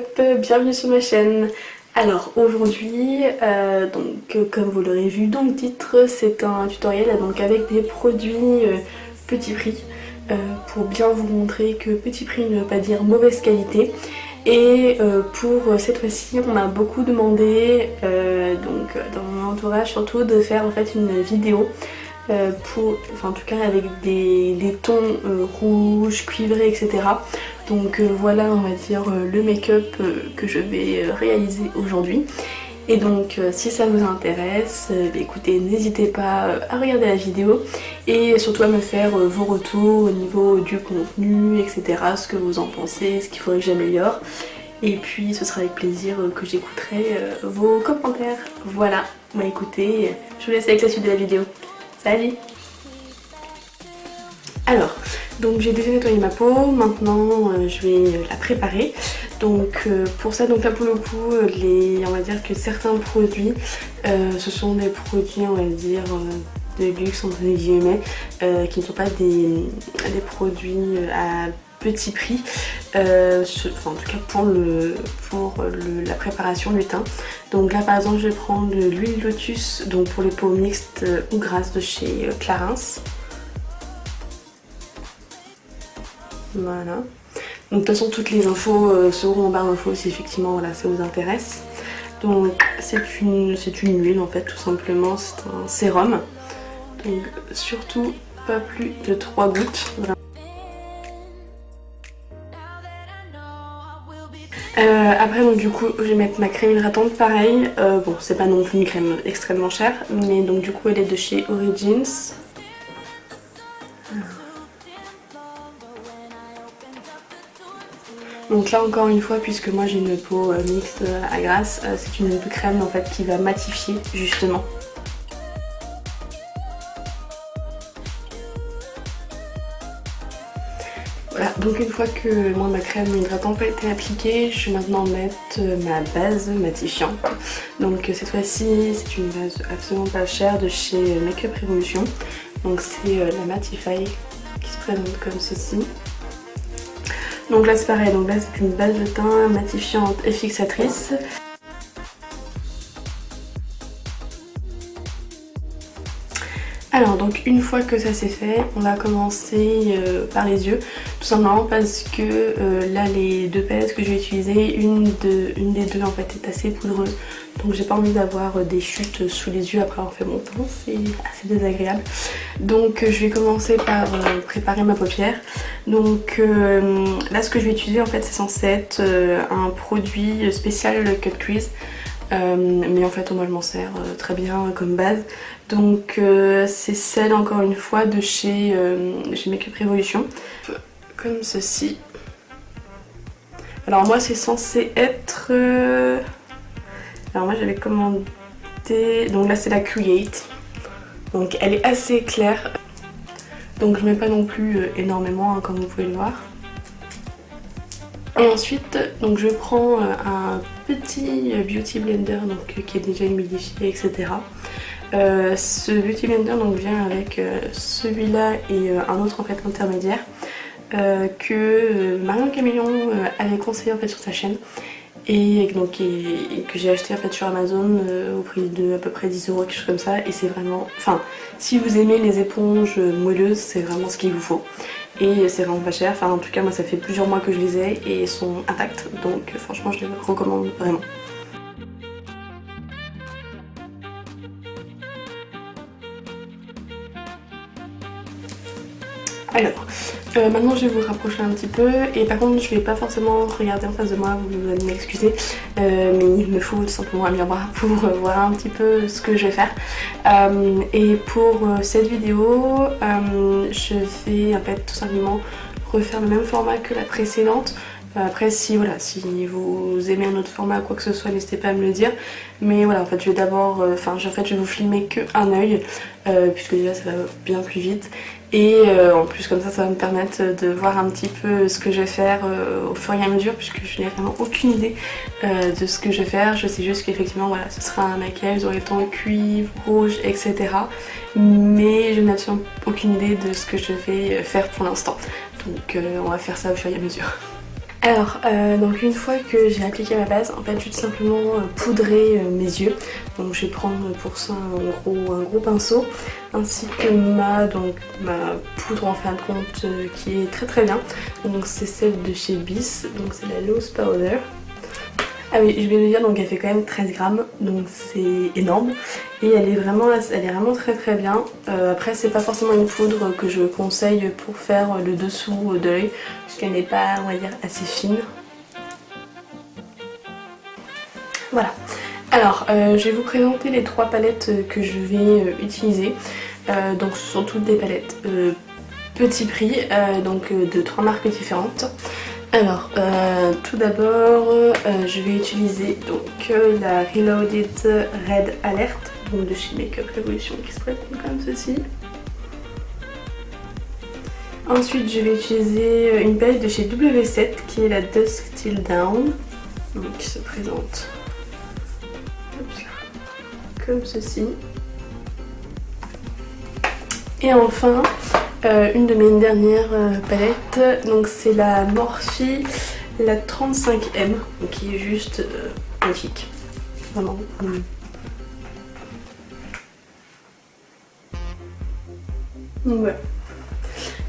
make-up, bienvenue sur ma chaîne. Alors aujourd'hui, comme vous l'aurez vu dans le titre, c'est un tutoriel donc avec des produits petit prix pour bien vous montrer que petit prix ne veut pas dire mauvaise qualité. Et pour cette fois-ci, on m'a beaucoup demandé, dans mon entourage surtout, de faire en fait une vidéo en tout cas avec des tons rouges, cuivrés, etc. Donc voilà, on va dire le make-up que je vais réaliser aujourd'hui. Et donc si ça vous intéresse, écoutez, n'hésitez pas à regarder la vidéo et surtout à me faire vos retours au niveau du contenu, etc. Ce que vous en pensez, ce qu'il faudrait que j'améliore. Et puis ce sera avec plaisir que j'écouterai vos commentaires. Voilà, bah écoutez, je vous laisse avec la suite de la vidéo. Salut! Alors, donc j'ai déjà nettoyé ma peau, maintenant je vais la préparer. Donc pour ça, donc là pour le coup, on va dire que certains produits, ce sont des produits, on va dire, de luxe entre guillemets, qui ne sont pas des produits à petit prix, en tout cas pour la préparation du teint. Donc là par exemple je vais prendre l'huile Lotus donc pour les peaux mixtes ou grasses de chez Clarins. Voilà. Donc de toute façon toutes les infos seront en barre d'infos si effectivement voilà, ça vous intéresse. Donc c'est une huile en fait tout simplement, c'est un sérum. Donc surtout pas plus de 3 gouttes. Voilà. Après donc du coup je vais mettre ma crème hydratante pareil, bon c'est pas non plus une crème extrêmement chère mais donc du coup elle est de chez Origins. Donc là encore une fois, puisque moi j'ai une peau mixte à grasse, c'est une crème en fait qui va matifier justement. Voilà, donc une fois que moi ma crème hydratante a été appliquée, je vais maintenant mettre ma base matifiante. Donc cette fois-ci c'est une base absolument pas chère de chez Makeup Revolution. Donc c'est la Matify qui se présente comme ceci. Donc là c'est pareil, donc là c'est une base de teint matifiante et fixatrice. Alors donc une fois que ça c'est fait, on va commencer par les yeux, tout simplement parce que là les deux palettes que je vais utiliser, une des deux en fait est assez poudreuse, donc j'ai pas envie d'avoir des chutes sous les yeux après avoir fait mon teint, c'est assez désagréable. Donc je vais commencer par préparer ma paupière. Donc là ce que je vais utiliser en fait c'est censé être un produit spécial Cut Crease. Mais en fait moi je m'en sers très bien comme base. Donc c'est celle encore une fois de chez Makeup Revolution. Comme ceci. Alors moi c'est censé être... Alors moi j'avais commandé... Donc là c'est la Create. Donc elle est assez claire. Donc je mets pas non plus énormément hein, comme vous pouvez le voir. Et ensuite, donc je prends un petit beauty blender donc, qui est déjà humidifié, etc. Ce beauty blender donc, vient avec celui-là et un autre en fait intermédiaire que Marion Caméléon avait conseillé en fait sur sa chaîne et donc que j'ai acheté en fait sur Amazon au prix de à peu près 10 €, quelque chose comme ça. Et c'est vraiment, enfin, si vous aimez les éponges moelleuses, c'est vraiment ce qu'il vous faut. Et c'est vraiment pas cher, enfin en tout cas moi ça fait plusieurs mois que je les ai et ils sont intacts, donc franchement je les recommande vraiment. Alors, maintenant je vais vous rapprocher un petit peu et par contre je vais pas forcément regarder en face de moi, vous allez m'excuser, mais il me faut tout simplement un miroir pour voir un petit peu ce que je vais faire. Et pour cette vidéo, je vais en fait tout simplement refaire le même format que la précédente. Après si vous aimez un autre format quoi que ce soit, n'hésitez pas à me le dire. Mais voilà, en fait je vais d'abord, je vais vous filmer que un œil puisque déjà ça va bien plus vite. Et en plus comme ça va me permettre de voir un petit peu ce que je vais faire au fur et à mesure, puisque je n'ai vraiment aucune idée de ce que je vais faire. Je sais juste qu'effectivement voilà, ce sera un maquillage dans les tons cuivre, rouge, etc. Mais je n'ai absolument aucune idée de ce que je vais faire pour l'instant. Donc on va faire ça au fur et à mesure. Alors, donc une fois que j'ai appliqué ma base, en fait je vais tout simplement poudrer mes yeux. Donc je vais prendre pour ça un gros pinceau, ainsi que ma poudre en fin de compte qui est très très bien. Donc c'est celle de chez Bis, donc c'est la Loose Powder. Ah oui, je vais le dire, donc elle fait quand même 13 grammes, donc c'est énorme. Et elle est vraiment très très bien. Après c'est pas forcément une poudre que je conseille pour faire le dessous de l'œil, puisqu'elle n'est pas, on va dire, assez fine. Voilà. Alors, je vais vous présenter les 3 palettes que je vais utiliser. Donc ce sont toutes des palettes petit prix, donc de 3 marques différentes. Alors, tout d'abord, je vais utiliser donc la Reloaded Red Alert, donc de chez Makeup Revolution, qui se présente comme ceci. Ensuite, je vais utiliser une palette de chez W7 qui est la Dusk Till Dawn, donc qui se présente comme ceci. Et enfin, une de mes dernières palettes, donc c'est la Morphe, la 35M, qui est juste magnifique, vraiment. Donc voilà.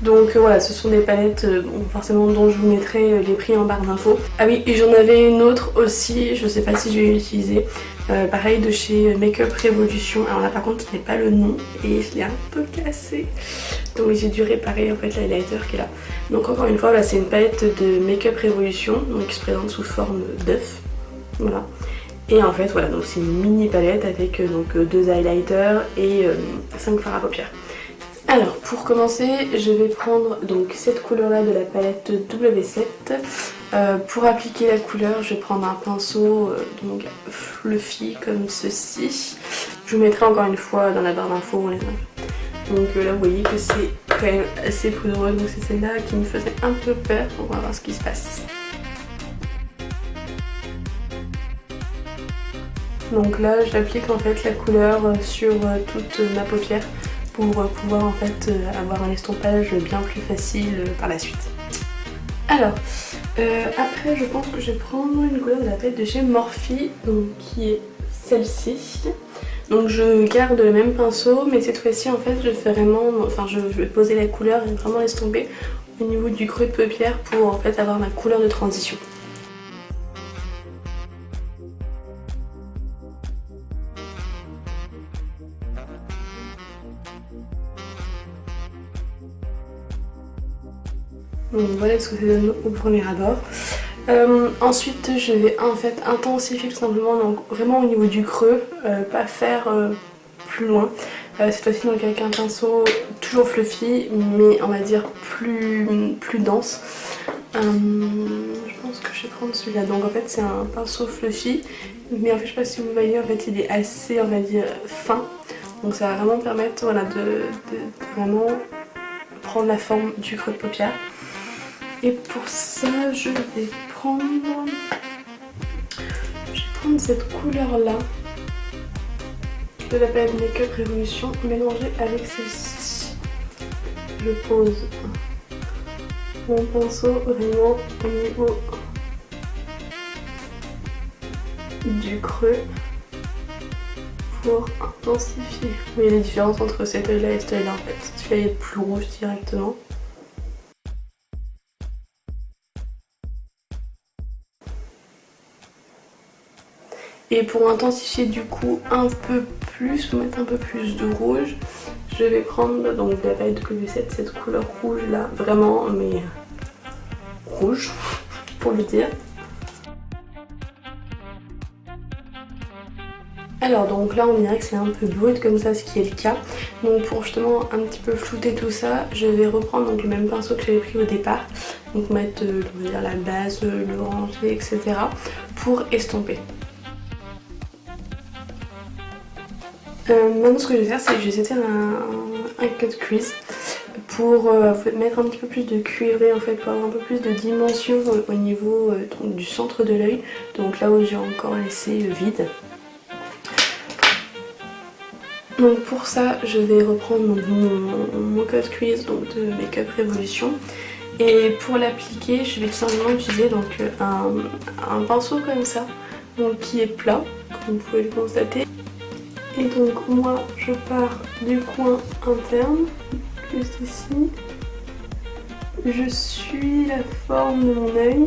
Donc voilà, ce sont des palettes bon, forcément dont je vous mettrai les prix en barre d'infos. Ah oui, et j'en avais une autre aussi, je sais pas si je vais l'utiliser. Pareil de chez Makeup Revolution. Alors là par contre je n'ai pas le nom et je l'ai un peu cassé. Donc j'ai dû réparer en fait l'highlighter qui est là. Donc encore une fois là c'est une palette de Makeup Revolution, donc qui se présente sous forme d'œuf. Voilà. Et en fait voilà, donc c'est une mini palette avec donc 2 highlighters et 5 fards à paupières. Alors pour commencer je vais prendre donc cette couleur là de la palette W7. Pour appliquer la couleur je vais prendre un pinceau donc fluffy comme ceci. Je vous mettrai encore une fois dans la barre d'infos. Donc là vous voyez que c'est quand même assez poudreux, donc c'est celle-là qui me faisait un peu peur. On va voir ce qui se passe. Donc là j'applique en fait la couleur sur toute ma paupière pour pouvoir en fait avoir un estompage bien plus facile par la suite. Alors, après je pense que je vais prendre une couleur de la palette de chez Morphe, donc qui est celle-ci. Donc je garde le même pinceau, mais cette fois-ci en fait je fais vraiment, enfin je vais poser la couleur et vraiment estomper au niveau du creux de paupière pour en fait avoir ma couleur de transition. Donc voilà ce que ça donne au premier abord. Ensuite je vais en fait intensifier tout simplement, donc vraiment au niveau du creux, pas faire plus loin. Cette fois-ci donc avec un pinceau toujours fluffy mais on va dire plus dense. Je pense que je vais prendre celui-là. Donc en fait c'est un pinceau fluffy mais en fait je sais pas si vous voyez, en fait il est assez, on va dire, fin. Donc ça va vraiment permettre, voilà, de vraiment prendre la forme du creux de paupière. Et pour ça, je vais prendre cette couleur-là de la palette Makeup Revolution mélangée avec celle-ci. Je pose mon pinceau vraiment au niveau du creux pour intensifier. Vous voyez les différences entre cet œil-là et cet œil-là en fait. Celui-là est plus rouge directement. Et pour intensifier du coup un peu plus, pour mettre un peu plus de rouge, je vais prendre donc de la palette de W7, cette couleur rouge là, vraiment mais rouge pour le dire. Alors donc là on dirait que c'est un peu brut comme ça, ce qui est le cas. Donc pour justement un petit peu flouter tout ça, je vais reprendre donc le même pinceau que j'avais pris au départ. Donc mettre on va dire, la base, l'orangé, etc. pour estomper. Maintenant ce que je vais faire c'est que je vais setter un cut crease pour mettre un petit peu plus de cuivré en fait, pour avoir un peu plus de dimension au niveau du centre de l'œil, donc là où j'ai encore laissé vide. Donc pour ça je vais reprendre mon cut crease donc de Makeup Revolution Et pour l'appliquer, je vais tout simplement utiliser donc un pinceau comme ça, donc qui est plat, comme vous pouvez le constater. Et donc moi je pars du coin interne, juste ici. Je suis la forme de mon œil.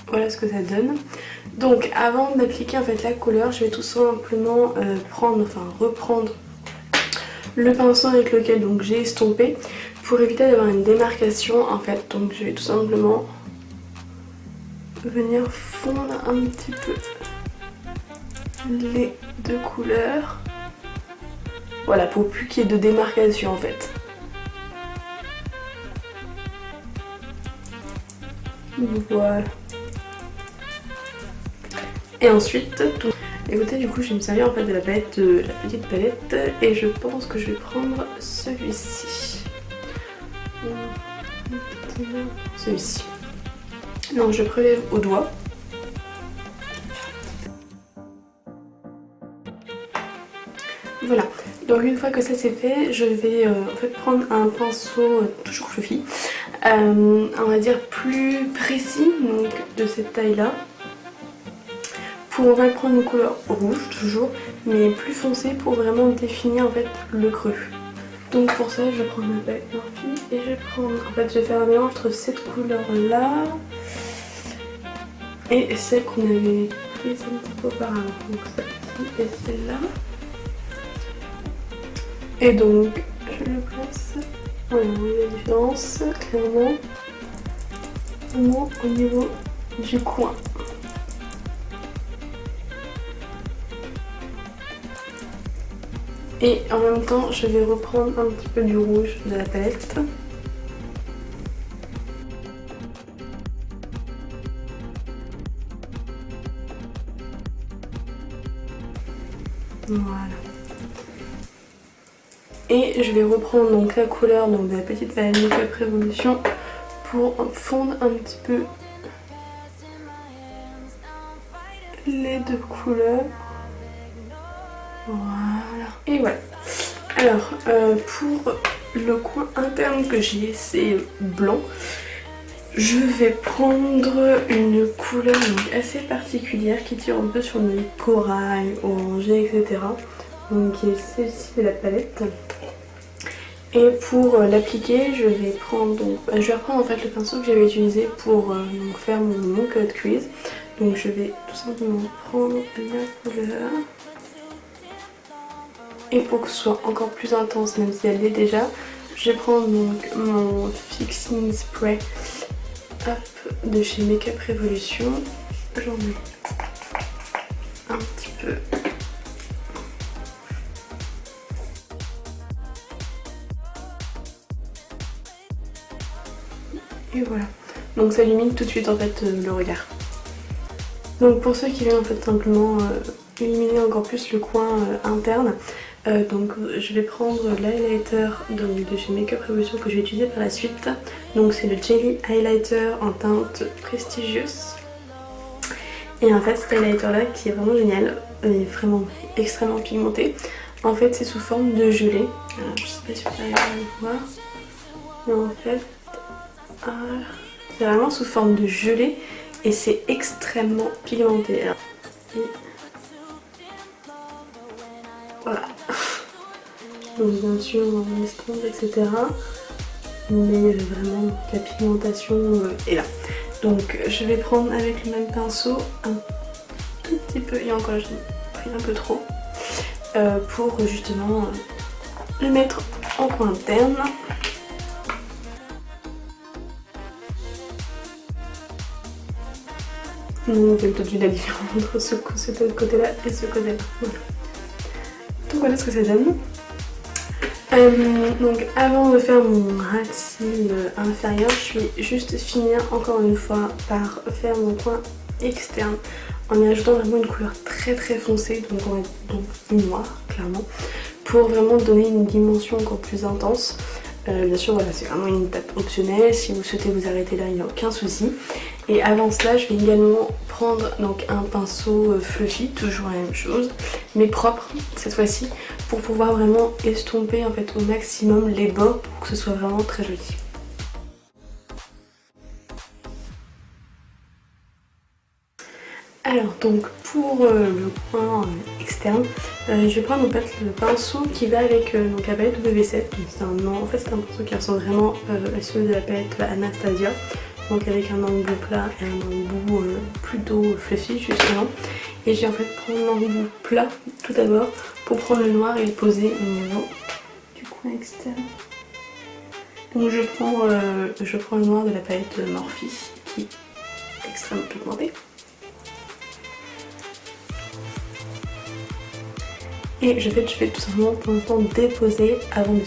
Voilà ce que ça donne. Donc avant d'appliquer en fait la couleur, je vais tout simplement reprendre le pinceau avec lequel donc j'ai estompé pour éviter d'avoir une démarcation en fait. Donc je vais tout simplement venir fondre un petit peu les deux couleurs. Voilà, pour plus qu'il y ait de démarcation en fait. Voilà. Et ensuite, tout. Écoutez, du coup, je vais me servir en fait de la palette, de la petite palette, et je pense que je vais prendre celui-ci. Celui-ci. Non, je prélève au doigt. Voilà. Donc une fois que ça c'est fait, je vais en fait prendre un pinceau toujours fluffy, on va dire plus précis, donc de cette taille-là. Pour en fait prendre une couleur rouge toujours, mais plus foncée pour vraiment définir en fait le creux. Donc pour ça je vais prendre ma palette Morphe et je vais prendre, en fait je vais faire un mélange entre cette couleur là et celle qu'on avait prise un petit peu auparavant. Donc celle-ci et celle-là. Et donc je le place, voilà, on voit la différence clairement, au moins au niveau du coin. Et en même temps, je vais reprendre un petit peu du rouge de la palette. Voilà. Et je vais reprendre donc la couleur donc, de la petite palette Makeup Revolution pour fondre un petit peu les deux couleurs. Voilà. Et voilà. Alors, pour le coin interne que j'ai, c'est blanc. Je vais prendre une couleur donc, assez particulière qui tire un peu sur les corail, orangé, etc. Donc, qui est celle-ci de la palette. Et pour l'appliquer, je vais reprendre en fait le pinceau que j'avais utilisé pour faire mon cut crease. Donc je vais tout simplement prendre la couleur. Et pour que ce soit encore plus intense, même si elle l'est déjà, je vais prendre donc mon Fixing Spray de chez Makeup Revolution. J'en mets un petit peu. Et voilà. Donc ça illumine tout de suite en fait le regard. Donc pour ceux qui veulent en fait simplement illuminer encore plus le coin interne, donc je vais prendre l'highlighter de chez Makeup Revolution que je vais utiliser par la suite. Donc c'est le Jelly Highlighter en teinte Prestigious. Et en fait cet highlighter là qui est vraiment génial, il est vraiment extrêmement pigmenté. En fait c'est sous forme de gelée. Alors, je sais pas si vous arrivez à le voir. Mais en fait c'est vraiment sous forme de gelée et c'est extrêmement pigmenté. Alors, voilà. Donc bien sûr on escompte etc. Mais vraiment la pigmentation est là. Donc je vais prendre avec le même pinceau un tout petit peu, et encore là j'ai pris un peu trop, pour justement le mettre en coin interne. On fait peut-être la différence entre ce côté-là et ce côté-là. Voilà. Donc voilà ce que ça donne. Donc avant de faire mon ras de cils inférieur, je vais juste finir encore une fois par faire mon coin externe en y ajoutant vraiment une couleur très très foncée, donc on va donc noir clairement, pour vraiment donner une dimension encore plus intense. Bien sûr voilà, c'est vraiment une étape optionnelle, si vous souhaitez vous arrêter là il n'y a aucun souci. Et avant cela je vais également prendre donc un pinceau fluffy, toujours la même chose, mais propre cette fois-ci, pour pouvoir vraiment estomper en fait au maximum les bords pour que ce soit vraiment très joli. Alors donc pour le coin externe, je vais prendre en fait le pinceau qui va avec donc la palette W7. C'est en fait c'est un pinceau qui ressemble vraiment à celui de la palette Anastasia. Donc avec un embout plat et un embout plutôt fluffy justement. Et je vais en fait prendre l'embout plat tout d'abord pour prendre le noir et le poser au niveau du coin externe. Donc je prends le noir de la palette Morphe qui est extrêmement pigmenté. Et je vais tout simplement pour l'instant déposer avant de...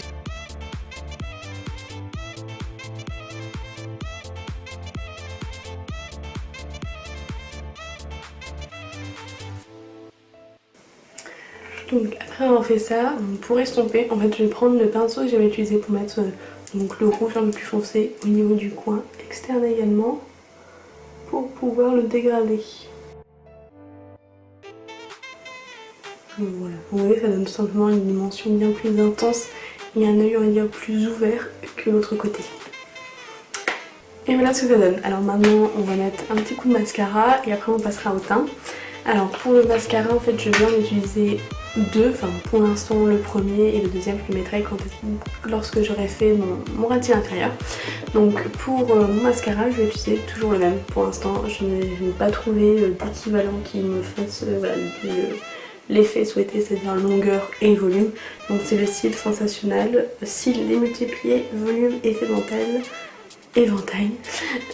Donc après avoir fait ça, pour estomper, en fait je vais prendre le pinceau que j'avais utilisé pour mettre donc le rouge un peu plus foncé au niveau du coin externe également, pour pouvoir le dégrader. Voilà, vous voyez ça donne tout simplement une dimension bien plus intense et un œil on va dire plus ouvert que l'autre côté. Et voilà ce que ça donne. Alors maintenant on va mettre un petit coup de mascara et après on passera au teint. Alors pour le mascara en fait je viens d'utiliser deux, enfin pour l'instant le premier et le deuxième je le mettrai lorsque j'aurai fait mon ras-de-cils inférieur. Donc pour mon mascara je vais utiliser toujours le même pour l'instant, je n'ai pas trouvé d'équivalent qui me fasse voilà, l'effet souhaité, c'est-à-dire longueur et volume. Donc c'est le cils sensationnel, cils démultipliés, volume effet éventail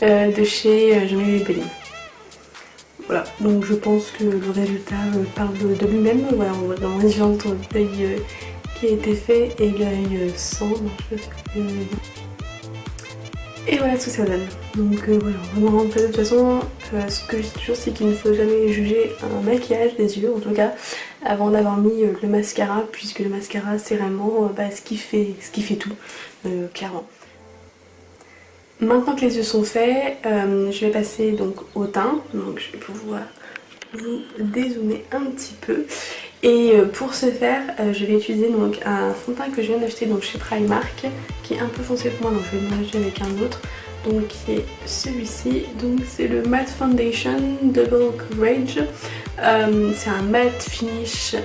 de chez Jamie Belling. Voilà, donc je pense que le résultat parle de lui-même. Voilà, on voit dans les gens l'œil qui a été fait et l'œil sans. Et voilà ce que ça donne. Donc voilà, vraiment de toute façon, ce que je dis toujours c'est qu'il ne faut jamais juger un maquillage des yeux, en tout cas avant d'avoir mis le mascara, puisque le mascara c'est vraiment ce qui fait tout, clairement. Maintenant que les yeux sont faits, je vais passer donc au teint, donc je vais pouvoir vous dézoomer un petit peu. Et pour ce faire, je vais utiliser donc un fond de teint que je viens d'acheter donc chez Primark, qui est un peu foncé pour moi, donc je vais le mélanger avec un autre, donc qui est celui-ci. Donc c'est le Matte Foundation Double Coverage. C'est un matte finish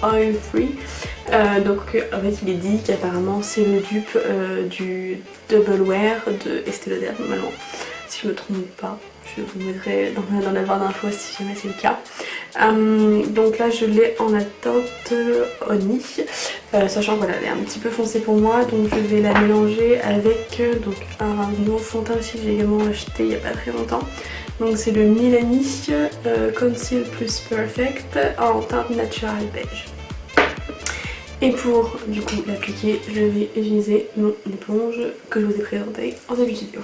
oil free. Donc en fait il est dit qu'apparemment c'est le dupe du Double Wear de Estée Lauder normalement, si je me trompe pas. Je vous mettrai dans la barre d'infos si jamais c'est le cas. Donc là je l'ai en la teinte Honey, sachant que voilà, elle est un petit peu foncée pour moi, donc je vais la mélanger avec donc un nouveau fond de teint aussi que j'ai également acheté il n'y a pas très longtemps. Donc c'est le Milani Conceal Plus Perfect en teinte naturelle beige. Et pour du coup l'appliquer, je vais utiliser mon éponge que je vous ai présentée en début de vidéo.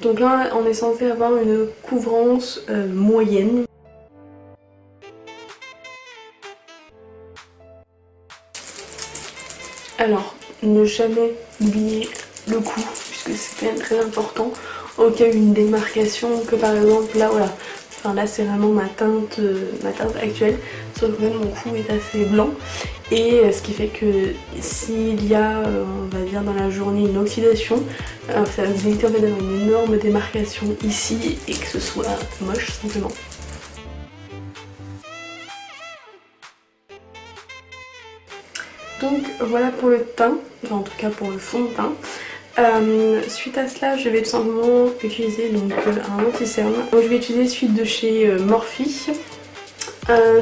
Donc là on est censé avoir une couvrance moyenne. Alors ne jamais oublier le cou puisque c'est quand même très important au cas où une démarcation que par exemple là voilà. Enfin là c'est vraiment ma teinte actuelle, sauf que mon cou est assez blanc et ce qui fait que s'il y a on va dire dans la journée une oxydation, ça va vous éviter en fait d'avoir une énorme démarcation ici et que ce soit moche simplement. Donc voilà pour le teint, enfin en tout cas pour le fond de teint. Suite à cela, je vais tout simplement utiliser donc un anti-cerne. Donc je vais utiliser celui de chez Morphe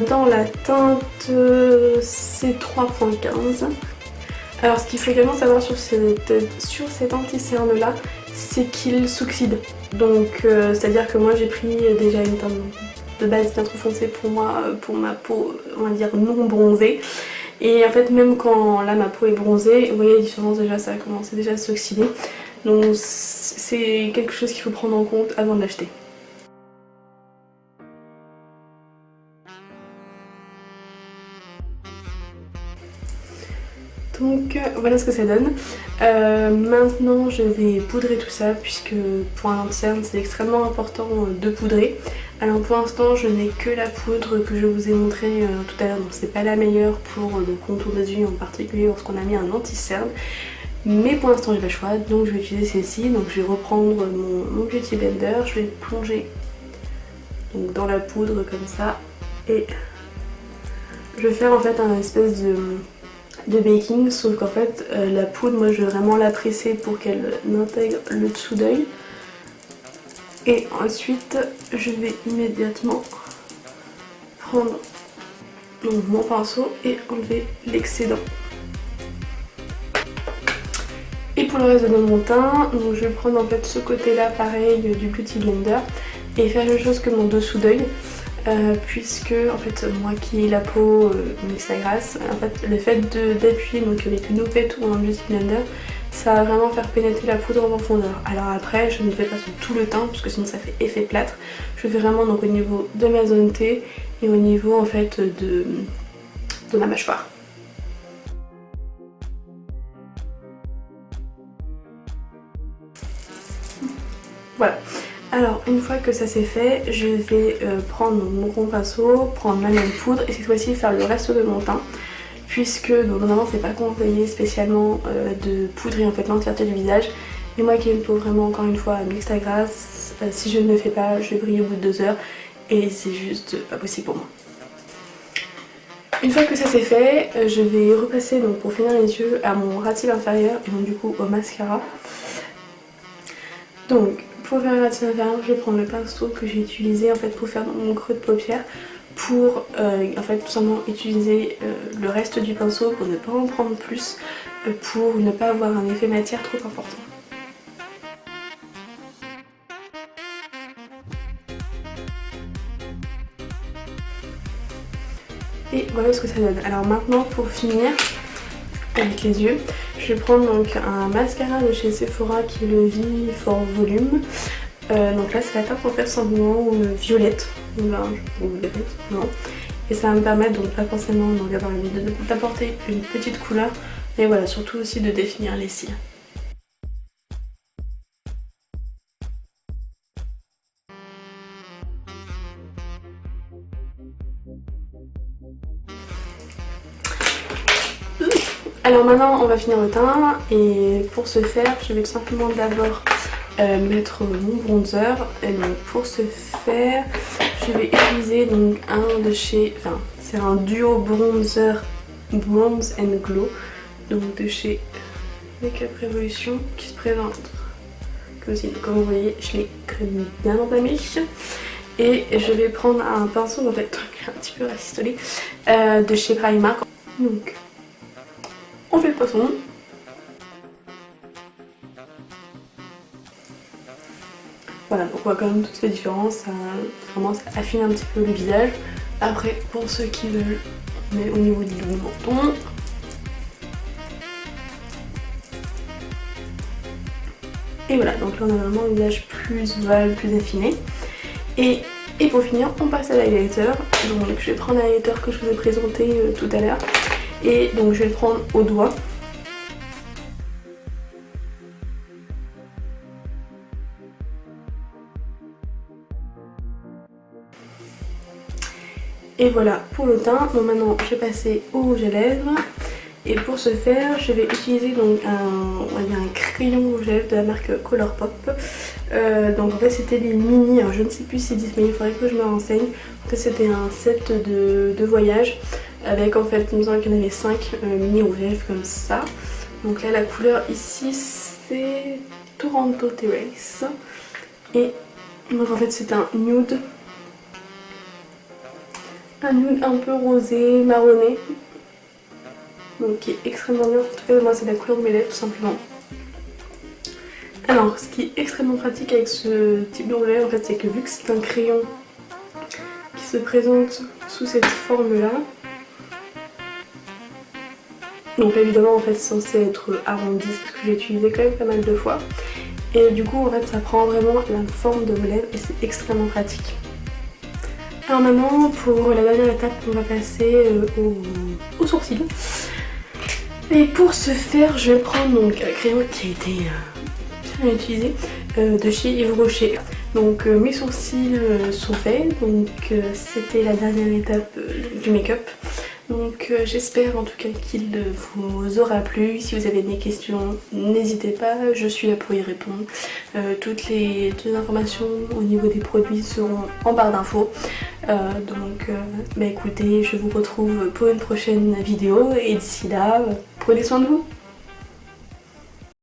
dans la teinte C3.15. Alors ce qu'il faut également savoir sur cet anti-cerne là, c'est qu'il s'oxyde. Donc c'est-à-dire que moi j'ai pris déjà une teinte de base bien trop foncée pour moi, pour ma peau on va dire non bronzée. Et en fait même quand là ma peau est bronzée, vous voyez la différence déjà, ça a commencé déjà à s'oxyder. Donc c'est quelque chose qu'il faut prendre en compte avant de l'acheter. Donc voilà ce que ça donne. Maintenant je vais poudrer tout ça puisque pour un anti-cerne c'est extrêmement important de poudrer. Alors pour l'instant je n'ai que la poudre que je vous ai montré tout à l'heure, donc c'est pas la meilleure pour le contour des yeux en particulier lorsqu'on a mis un anti-cerne. Mais pour l'instant j'ai pas le choix, donc je vais utiliser celle-ci. Donc je vais reprendre mon Beauty Blender, je vais plonger donc dans la poudre comme ça et je vais faire en fait un espèce de baking, sauf qu'en fait la poudre, moi je vais vraiment la presser pour qu'elle intègre le dessous d'œil. Et ensuite je vais immédiatement prendre donc, mon pinceau et enlever l'excédent. Et pour le reste de mon teint, donc je vais prendre en fait ce côté là pareil du Beauty Blender et faire la même chose que mon dessous d'œil. Puisque en fait moi qui ai la peau mixte à grasse, en fait le fait d'appuyer donc avec une opette ou un Beauty Blender, ça va vraiment faire pénétrer la poudre en profondeur. Alors après je ne le fais pas sur tout le teint parce que sinon ça fait effet plâtre. Je fais vraiment donc au niveau de ma zone T et au niveau en fait de ma mâchoire. Voilà. Alors une fois que ça c'est fait, je vais prendre mon gros pinceau, prendre ma même poudre et cette fois-ci faire le reste de mon teint. Puisque normalement c'est pas conseillé spécialement de poudrer en fait l'entièreté du visage. Mais moi qui ai une peau vraiment encore une fois mixte à grasse, si je ne le fais pas je vais briller au bout de 2 heures et c'est juste pas possible pour moi. Une fois que ça c'est fait, je vais repasser donc pour finir les yeux à mon ras de cils inférieur et donc du coup au mascara. Donc pour faire le ras de cils inférieur, je vais prendre le pinceau que j'ai utilisé en fait pour faire mon creux de paupière pour en fait tout simplement utiliser le reste du pinceau pour ne pas en prendre plus, pour ne pas avoir un effet matière trop important. Et voilà ce que ça donne. Alors maintenant pour finir avec les yeux, je vais prendre donc un mascara de chez Sephora qui est le V for Volume. Donc là c'est la teinte en fait simplement violette, vous verrez non. Et ça va me permettre donc pas forcément d'apporter une petite couleur, mais voilà surtout aussi de définir les cils. Alors maintenant on va finir le teint et pour ce faire je vais tout simplement d'abord mettre mon bronzer. Et donc pour ce faire je vais utiliser donc un de chez, enfin c'est un duo bronzer Bronze and Glow, donc de chez Make Up Revolution qui se présente comme si, comme vous voyez je l'ai bien entamé. Et je vais prendre un pinceau en fait un petit peu rafistolé de chez Primark. Donc on fait le poisson. Voilà, donc on voit quand même toutes les différences, ça, vraiment ça affine un petit peu le visage. Après, pour ceux qui veulent, on met au niveau du menton. Et voilà, donc là on a vraiment un visage plus ovale, plus affiné. Et pour finir, on passe à l'highlighter. Donc je vais prendre l'highlighter que je vous ai présenté tout à l'heure. Et donc je vais le prendre au doigt. Et voilà pour le teint. Donc maintenant je vais passer au rouge à lèvres. Et pour ce faire, je vais utiliser donc un crayon rouge à lèvres de la marque Colourpop. Donc en fait c'était des mini, alors je ne sais plus si c'est disponible, il faudrait que je me renseigne. En fait c'était un set de voyage avec en fait, il me semble qu'il y en avait 5 mini rouge à lèvres comme ça. Donc là la couleur ici c'est Toronto Terrace. Et donc en fait c'est un nude. Un nude un peu rosé, marronné. Donc qui est extrêmement bien. En tout cas moi c'est la couleur de mes lèvres tout simplement. Alors ce qui est extrêmement pratique avec ce type de rouge à lèvres en fait c'est que vu que c'est un crayon qui se présente sous cette forme là. Donc évidemment en fait c'est censé être arrondi parce que j'ai utilisé quand même pas mal de fois. Et du coup en fait ça prend vraiment la forme de mes lèvres et c'est extrêmement pratique. Alors maintenant pour la dernière étape on va passer aux sourcils. Et pour ce faire, je vais prendre donc un crayon qui a été bien utilisé de chez Yves Rocher. Donc mes sourcils sont faits, donc c'était la dernière étape du make-up. Donc j'espère en tout cas qu'il vous aura plu. Si vous avez des questions, n'hésitez pas, je suis là pour y répondre. Toutes les informations au niveau des produits seront en barre d'infos. Bah écoutez, je vous retrouve pour une prochaine vidéo et d'ici là, prenez soin de vous.